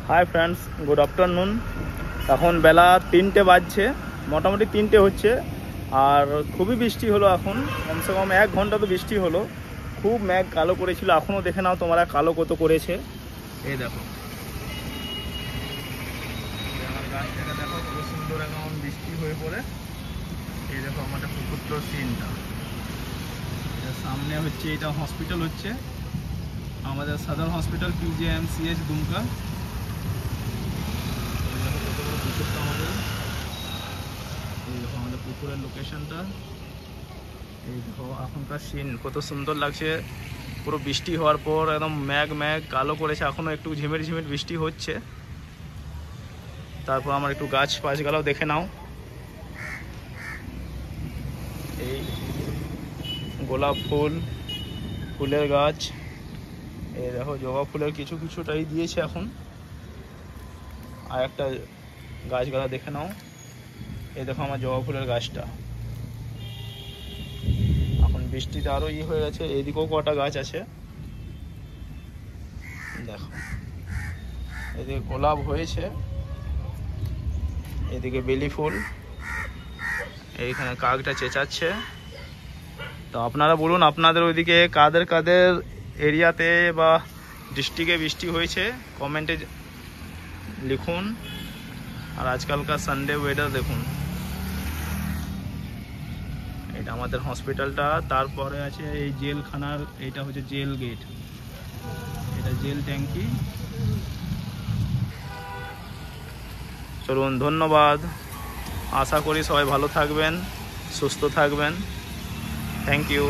Hi friends, good afternoon. এখন বেলা 3টে বাজছে, মোটামুটি 3টে হচ্ছে। আর খুবই বৃষ্টি হলো এখন, কমসে কম 1 ঘন্টা তো বৃষ্টি হলো। খুব মেঘ কালো করেছিল, এখনও দেখে নাও তোমরা কালো কত করেছে। এই দেখো, আমার গাছটাকে দেখো কত সুন্দর এখন বৃষ্টি হয়ে পড়ে। এই দেখো আমাদের পুকুরটার সিনটা, সামনে হচ্ছে এটা হসপিটাল, হচ্ছে আমাদের সাধারণ হসপিটাল PGMCH দুমকা। আমাদের পুকুরের লোকেশনটা এই দেখো, এখনকার সিন কত সুন্দর লাগছে। পুরো বৃষ্টি হওয়ার পর একদম ম্যাগ কালো করেছে, এখনো একটু ঝিমির বৃষ্টি হচ্ছে। তারপর আমার একটু গাছগালাও দেখে নাও। এই গোলাপ ফুলের গাছ, এই দেখো জবা ফুলের কিছুটাই দিয়েছে এখন। আর একটা গাছগালা দেখে নাও, এই দেখো আমার জবা ফুলের গাছটা। এখন বৃষ্টিতে আরো হয়ে গেছে। এদিকেও কটা গাছ আছে দেখো, এদিকে গোলাপ হয়েছে, এদিকে বেলি ফুল, এইখানে কাকটা চেঁচাচ্ছে। তো আপনারা বলুন, আপনাদের ওইদিকে কাদের এরিয়াতে বা ডিস্ট্রিক্টে বৃষ্টি হয়েছে কমেন্টে লিখুন। আর আজকালকার সানডে ওয়েদার দেখুন। এটা আমাদের হসপিটালটা, তারপরে আছে এই জেলখানার, এটা হচ্ছে জেল গেট, এটা জেল ট্যাঙ্কি। চলুন, ধন্যবাদ। আশা করি সবাই ভালো থাকবেন, সুস্থ থাকবেন। Thank you.